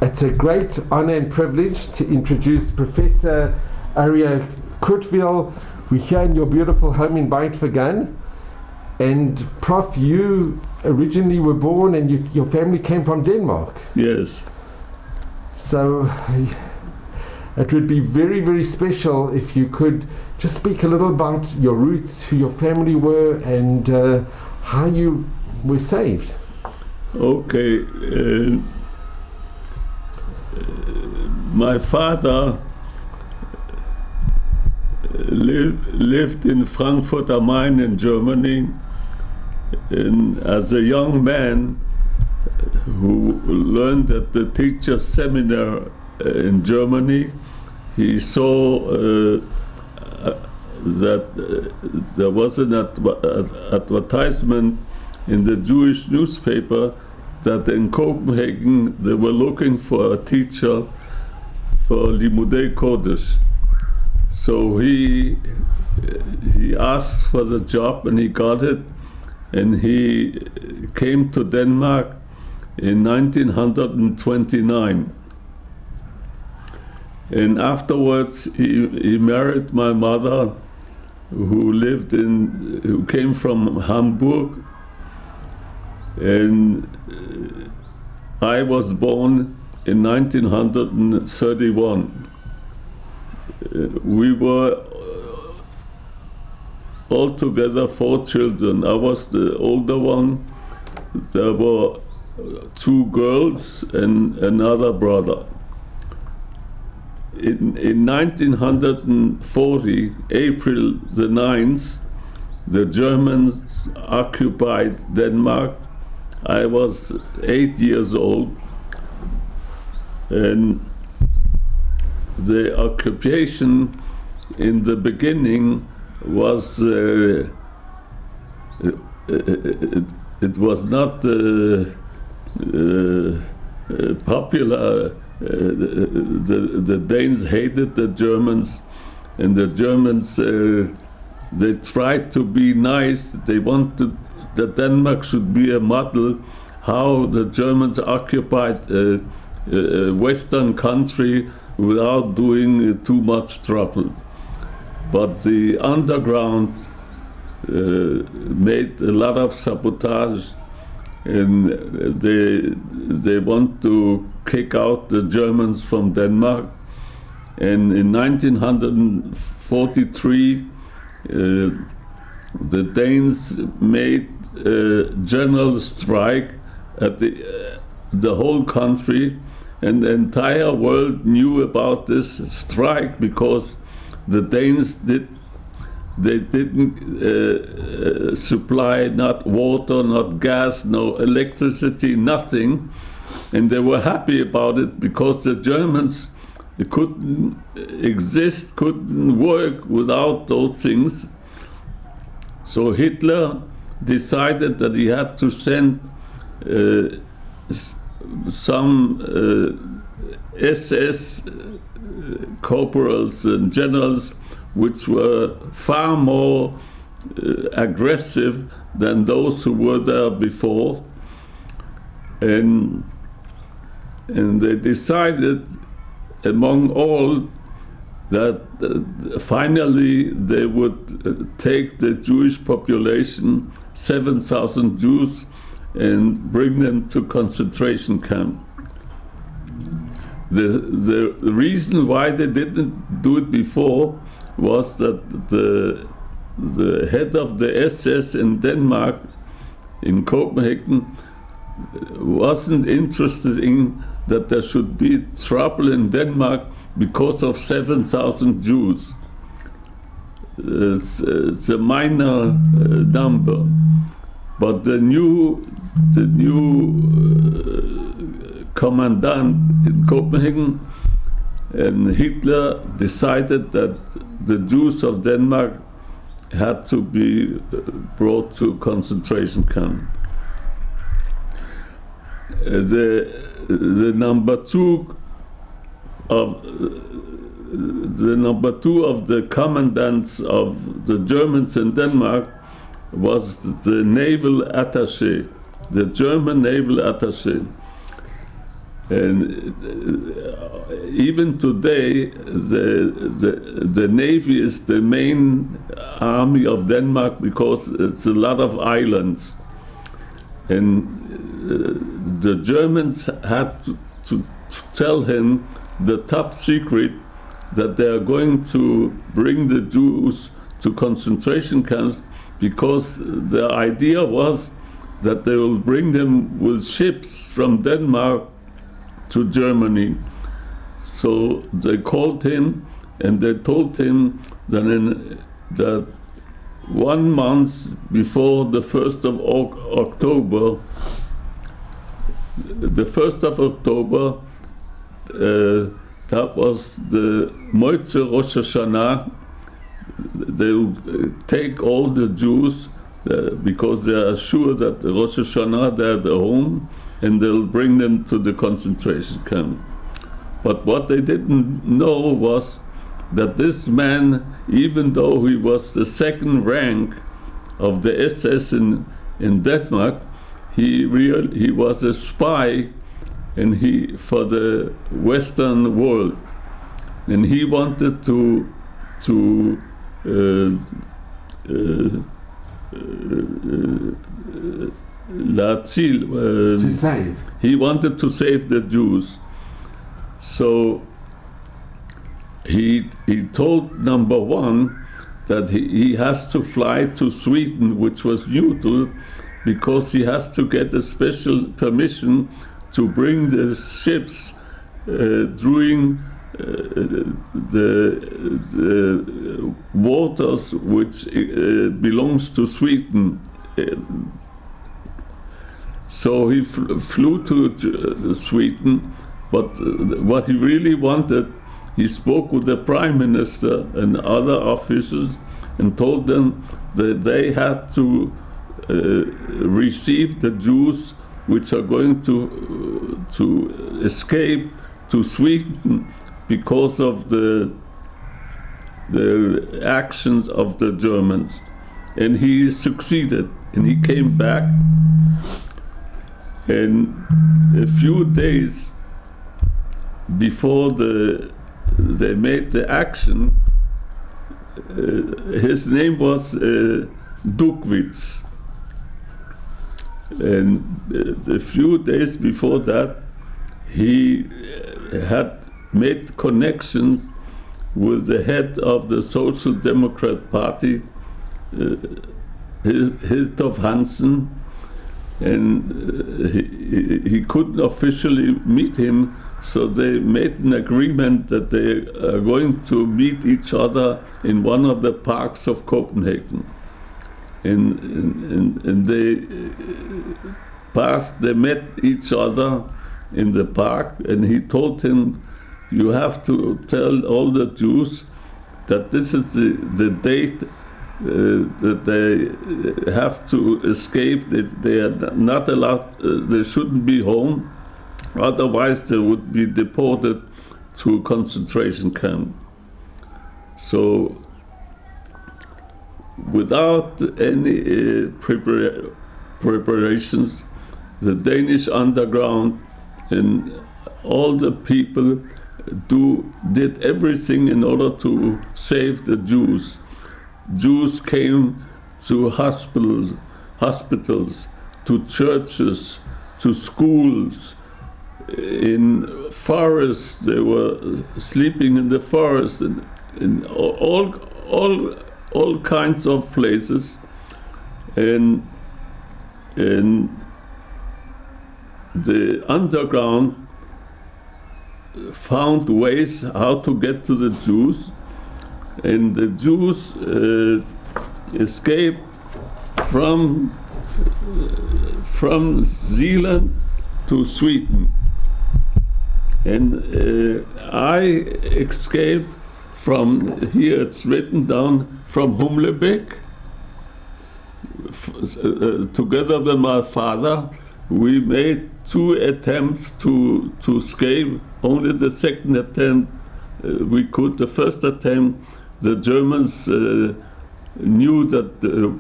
It's a great honor and privilege to introduce Professor Aryeh Kuzweil. We're here in your beautiful home in Beit-Vegan. And Prof, you originally were born and your family came from Denmark. Yes. So it would be very, very special if you could just speak a little about your roots, who your family were, and how you were saved. Okay. My father lived in Frankfurt am Main in Germany, and as a young man who learned at the teacher's seminar in Germany, he saw that there was an advertisement in the Jewish newspaper that in Copenhagen they were looking for a teacher for Limudei Kodesh. So he asked for the job and he got it, and he came to Denmark in 1929. And afterwards he married my mother, who came from Hamburg, and I was born in 1931. We were altogether 4 children. I was the older one. There were 2 girls and another brother. In 1940, April the 9th, the Germans occupied Denmark. I was 8 years old, and the occupation in the beginning was it was not popular. The Danes hated the Germans, and the Germans they tried to be nice. They wanted that Denmark should be a model how the Germans occupied a Western country without doing too much trouble. But the underground made a lot of sabotage, and they want to kick out the Germans from Denmark. And in 1943, the Danes made a general strike at the whole country, and the entire world knew about this strike because the Danes didn't supply not water, not gas, no electricity, nothing, and they were happy about it because the Germans couldn't exist, couldn't work without those things. So Hitler decided that he had to send some SS corporals and generals which were far more aggressive than those who were there before, and they decided among all that finally they would take the Jewish population, 7,000 Jews, and bring them to concentration camp. The reason why they didn't do it before was that the head of the SS in Denmark, in Copenhagen, wasn't interested in that there should be trouble in Denmark because of 7,000 Jews. It's a minor number, but the new commandant in Copenhagen and Hitler decided that the Jews of Denmark had to be brought to concentration camp. The number two of the commandants of the Germans in Denmark was the naval attaché, the German naval attaché. And even today, the Navy is the main army of Denmark because it's a lot of islands. And the Germans had to tell him the top secret that they are going to bring the Jews to concentration camps, because the idea was that they will bring them with ships from Denmark to Germany. So they called him and they told him that 1 month before the 1st of October, that was the Moitze Rosh Hashanah. They will take all the Jews because they are sure that the Rosh Hashanah they're at home, and they'll bring them to the concentration camp. But what they didn't know was that this man, even though he was the second rank of the SS in Denmark, he was a spy, and for the Western world, and he wanted to save. He wanted to save the Jews. So he told number one that he has to fly to Sweden, which was neutral, because he has to get a special permission to bring the ships during the waters which belongs to Sweden. So he flew to Sweden, but what he really wanted, he spoke with the Prime Minister and other officers and told them that they had to receive the Jews which are going to escape to Sweden because of the actions of the Germans. And he succeeded, and he came back. And a few days before they made the action, his name was Dukwitz. And a few days before that, he had made connections with the head of the Social Democrat Party, Hiltof Hansen, and he couldn't officially meet him, so they made an agreement that they are going to meet each other in one of the parks of Copenhagen. And they met each other in the park, and he told him, you have to tell all the Jews that this is the date that they have to escape, that they are not allowed, they shouldn't be home, otherwise they would be deported to a concentration camp. So without any preparations, the Danish underground and all the people did everything in order to save the Jews. Jews came to hospitals, to churches, to schools, in forests. They were sleeping in the forest, and in all kinds of places, and the underground found ways how to get to the Jews, and the Jews escaped from Zealand to Sweden, and I escaped from here. It's written down from Humlebæk. Together with my father, we made 2 attempts to escape. Only the second attempt we could. The first attempt, the Germans knew that the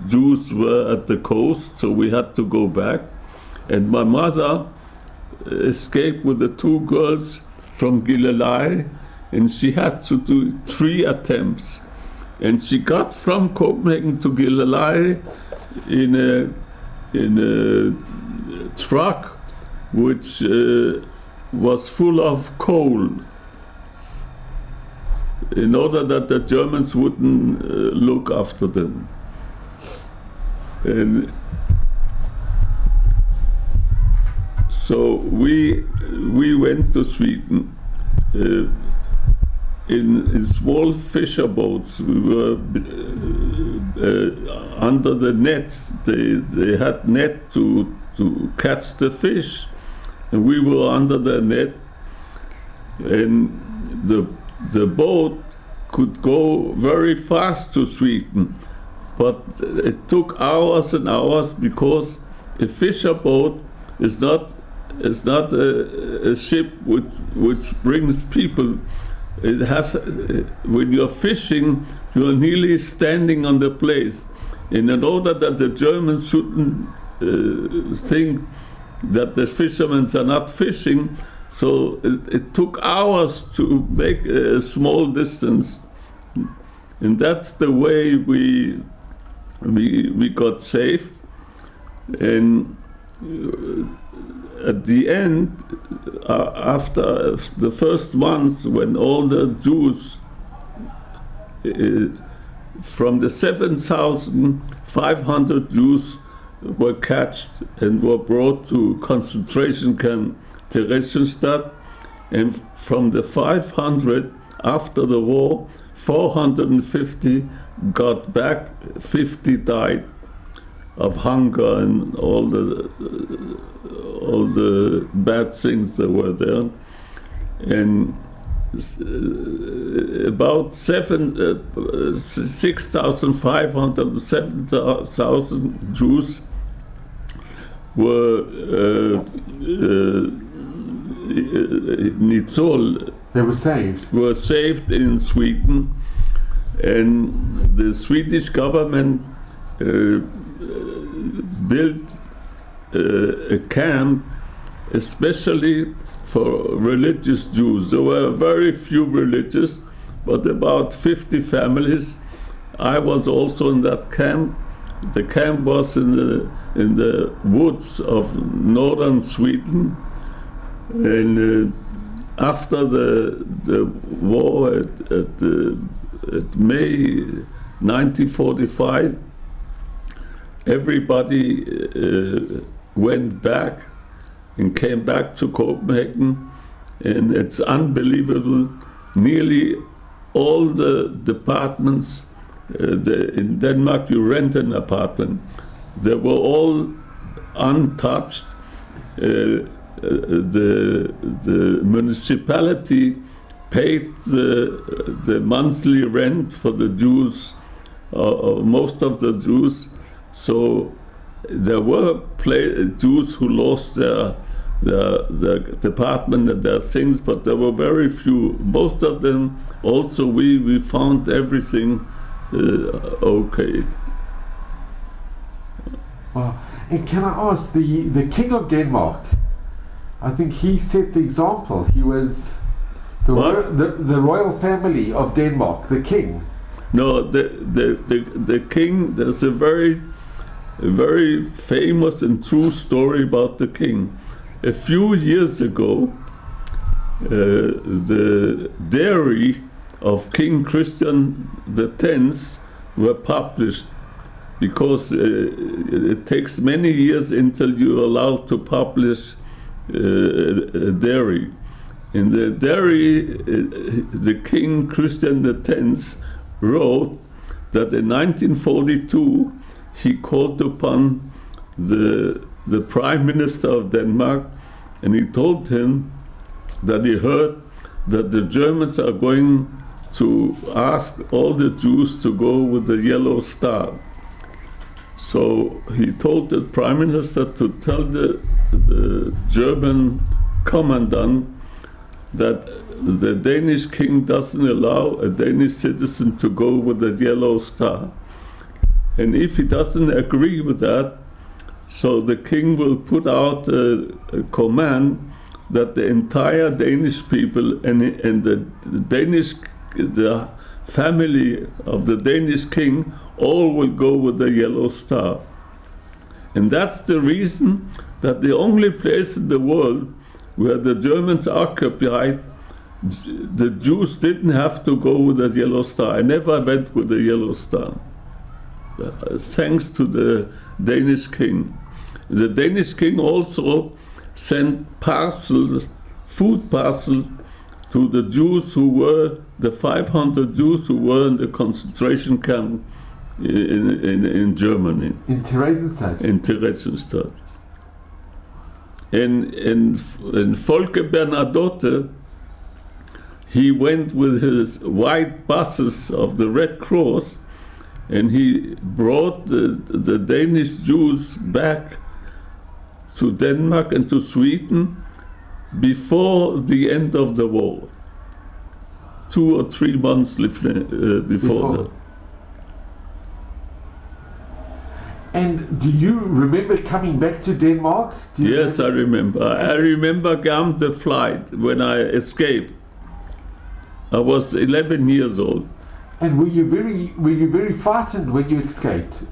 Jews were at the coast, so we had to go back. And my mother escape with the 2 girls from Gilleleje, and she had to do 3 attempts. And she got from Copenhagen to Gilleleje in a truck which was full of coal, in order that the Germans wouldn't look after them. And so we went to Sweden in small fisher boats. We were under the nets. They had net to catch the fish, and we were under the net. And the boat could go very fast to Sweden, but it took hours and hours, because a fisher boat is not a ship which brings people. It has, when you're fishing, you're nearly standing on the place. And in order that the Germans shouldn't think that the fishermen are not fishing, so it took hours to make a small distance. And that's the way we got safe. And at the end, after the first month, when all the Jews from the 7,500 Jews were catched and were brought to concentration camp Theresienstadt, and from the 500 after the war, 450 got back, 50 died of hunger and all the bad things that were there. And about 6,500, 7,000 Jews were They were saved in Sweden, and the Swedish government built a camp especially for religious Jews. There were very few religious, but about 50 families. I was also in that camp. The camp was in the woods of northern Sweden, and after the war at May 1945, everybody went back and came back to Copenhagen, and it's unbelievable. Nearly all the departments in Denmark, you rent an apartment, they were all untouched. The municipality paid the monthly rent for the Jews, most of the Jews. So there were Jews who lost their department and their things, but there were very few. Most of them also, we found everything okay. Wow. And can I ask, the King of Denmark, I think he set the example. He was the royal family of Denmark, the king. No, the king, there's a very famous and true story about the king. A few years ago, the diary of King Christian X were published, because it takes many years until you're allowed to publish a diary. In the diary, the King Christian X wrote that in 1942 he called upon the Prime Minister of Denmark, and he told him that he heard that the Germans are going to ask all the Jews to go with the yellow star. So he told the Prime Minister to tell the German commandant that the Danish king doesn't allow a Danish citizen to go with the yellow star. And if he doesn't agree with that, So the king will put out a command that the entire Danish people and the family of the Danish king all will go with the yellow star. And that's the reason that the only place in the world where the Germans occupied, the Jews didn't have to go with the yellow star. I never went with the yellow star, thanks to the Danish king. The Danish king also sent parcels, food parcels, to the Jews who were, the 500 Jews who were in the concentration camp in Germany. In Theresienstadt? In Theresienstadt. In Folke Bernadotte, he went with his white buses of the Red Cross, and he brought the Danish Jews back to Denmark and to Sweden before the end of the war. 2 or 3 months before that. And do you remember coming back to Denmark? Yes, I remember. I remember the flight when I escaped. I was 11 years old. And were you very frightened when you escaped?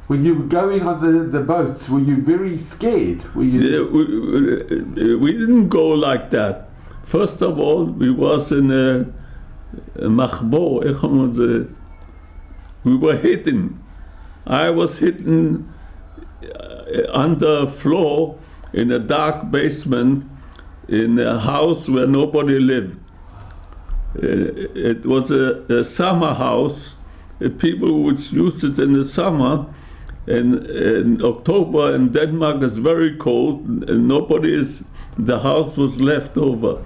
When you were going on the boats, were you very scared? Yeah, we didn't go like that. First of all, we was in a machbo. We were hidden. I was hidden under a floor in a dark basement in a house where nobody lived. It was a summer house. People would use it in the summer. And in October in Denmark is very cold, and the house was left over.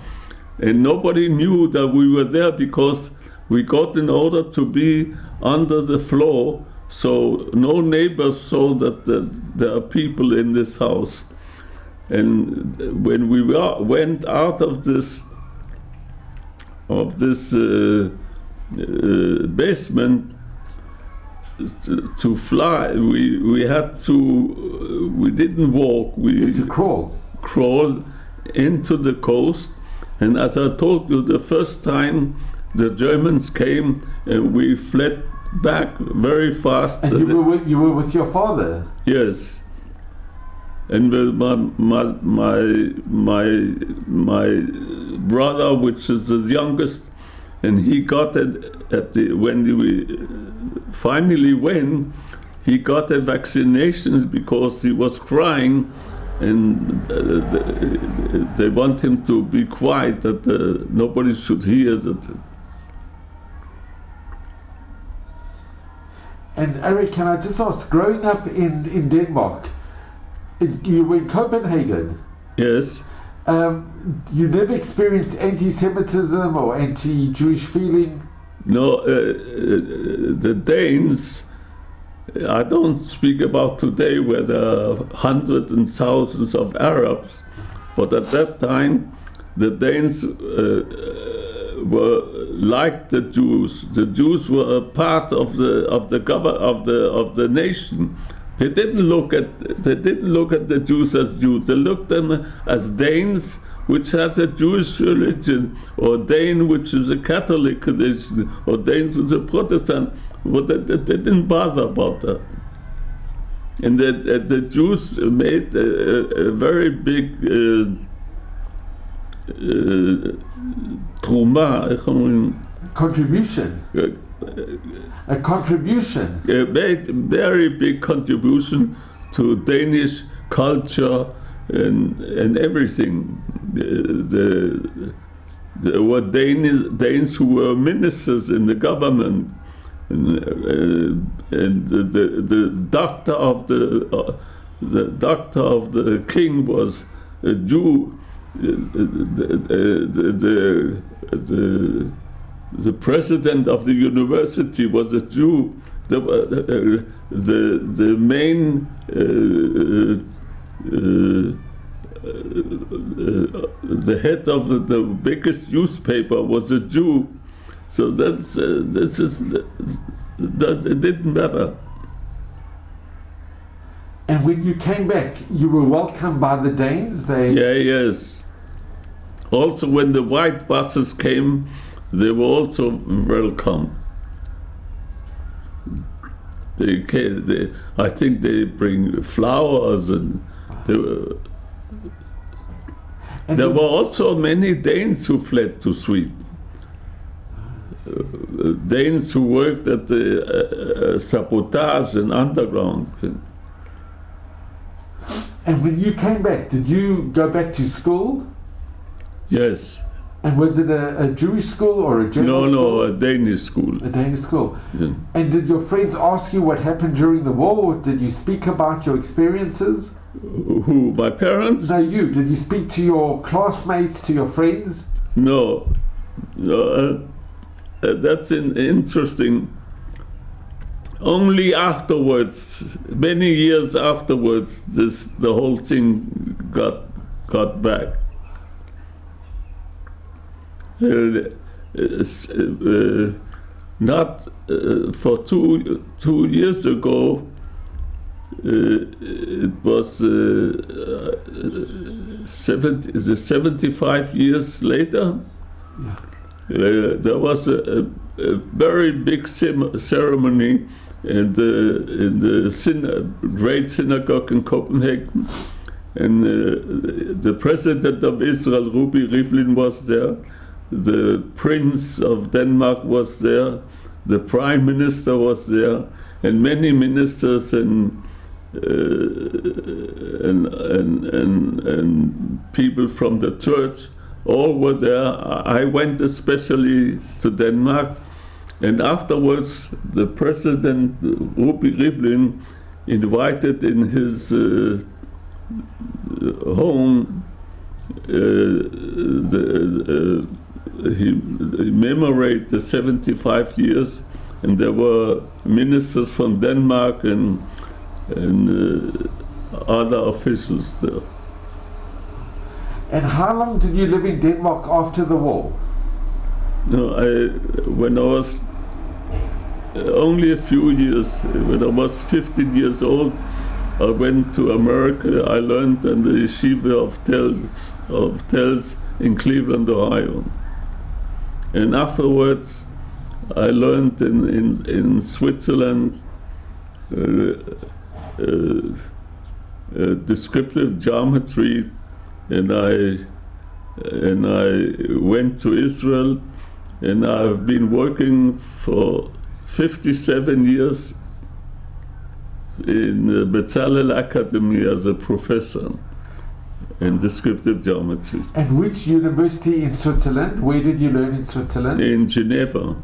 And nobody knew that we were there because we got an order to be under the floor, so no neighbors saw that there are people in this house. And when we went out of this basement, to fly, we didn't walk. We had to crawl into the coast. And as I told you, the first time the Germans came, we fled back very fast. And you were with your father? Yes. And with my brother, which is the youngest, and he got it when we finally went. He got a vaccination because he was crying, and they want him to be quiet, that nobody should hear that. And Aryeh, can I just ask, growing up in Denmark, you were in Copenhagen? Yes. You never experienced anti-Semitism or anti-Jewish feeling? No, the Danes, I don't speak about today where there are hundreds and thousands of Arabs, but at that time the Danes were like the Jews. The Jews were a part of the nation. They didn't look at the Jews as Jews. They looked at them as Danes, which has a Jewish religion, or Dane, which is a Catholic religion, or Danes, which is a Protestant. But they didn't bother about that. And the Jews made a very big contribution. A contribution. Made a very big contribution to Danish culture and everything. There were Danes who were ministers in the government, and the doctor of the king was a Jew. The president of the university was a Jew. The main the head of the biggest newspaper was a Jew. So it didn't matter. And when you came back, you were welcomed by the Danes? Yes. Also, when the white buses came, they were also welcome. I think they bring flowers, and there were also many Danes who fled to Sweden. Danes who worked at the sabotage and underground. And when you came back, did you go back to school? Yes. And was it a Jewish school or a German school? No, a Danish school. A Danish school. Yeah. And did your friends ask you what happened during the war? Did you speak about your experiences? Who, my parents? No, you. Did you speak to your classmates, to your friends? No. That's interesting. Only afterwards, many years afterwards, the whole thing got back. Not for two years ago. It was 75 years later. There was a very big ceremony in the great synagogue in Copenhagen, and the president of Israel, Ruby Rivlin, was there. The Prince of Denmark was there. The Prime Minister was there, and many ministers and people from the church. All were there. I went especially to Denmark, and afterwards the president, Ruby Rivlin, invited in his home. He commemorated the 75 years, and there were ministers from Denmark and other officials there. And how long did you live in Denmark after the war? No, when I was only a few years, when I was 15 years old, I went to America. I learned in the yeshiva of Telz in Cleveland, Ohio. And afterwards, I learned in Switzerland descriptive geometry, and I went to Israel, and I've been working for 57 years in the Bezalel Academy as a professor in descriptive geometry. And which university in Switzerland? Where did you learn in Switzerland? In Geneva.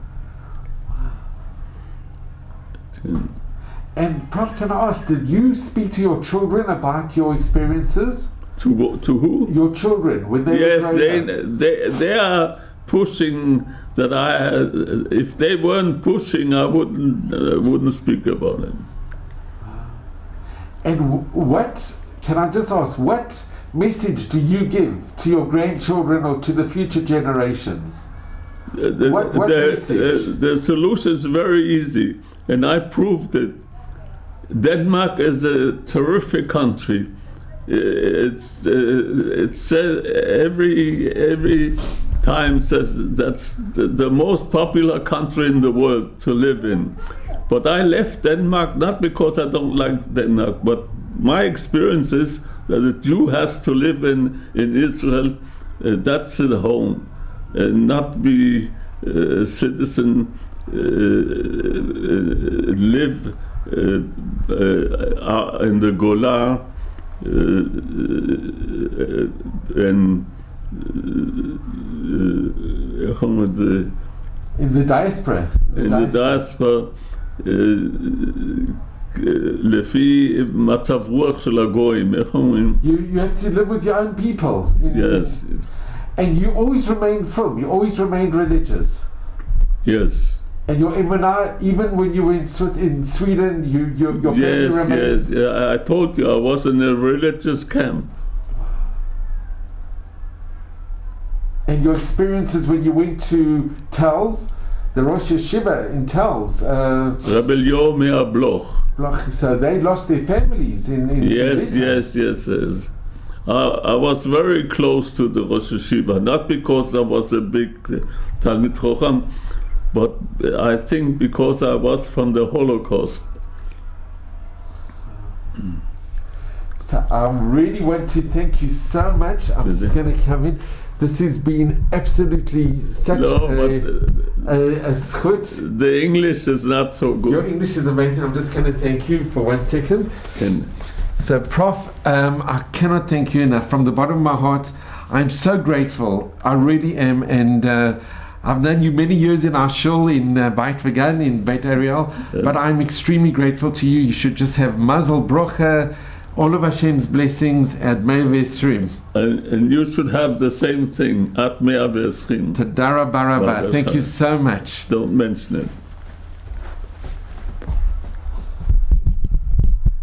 And Prof, can I ask, did you speak to your children about your experiences? To who? Your children, when they yes, were growing up? they are pushing that if they weren't pushing, I wouldn't speak about it. And what, can I just ask, what message do you give to your grandchildren or to the future generations? What message? The solution is very easy, and I proved it. Denmark is a terrific country. It's every time says that's the most popular country in the world to live in. But I left Denmark not because I don't like Denmark, but my experience is that a Jew has to live in Israel. That's his home, and not be a citizen, live in the Golan, and in the diaspora. לפי מצב רוח של הגויים, איך אומרים? You have to live with your own people. Yes. And you always remained firm, you always remained religious. Yes. And your even when you were in Sweden, your family remained... Yes, I told you I was in a religious camp. And your experiences when you went to Telz, the Rosh Yeshiva in Telz. Rabbi Meir Bloch. So they lost their families in Yes, Litauen. yes. I was very close to the Rosh Yeshiva, not because I was a big Talmid Chacham, but I think because I was from the Holocaust. So I really want to thank you so much. I'm just going to come in. This has been absolutely such a schut. The English is not so good. Your English is amazing. I'm just going to thank you for 1 second. So, Prof, I cannot thank you enough. From the bottom of my heart, I'm so grateful. I really am. And I've known you many years in our shul in Beit Vegan, in Beit Aryeh, but I'm extremely grateful to you. You should just have Mazel Brocha, all of Hashem's blessings at Mei V'Esrim. And you should have the same thing at Mei V'Esrim. Tadara Baraba. Thank you so much. Don't mention it.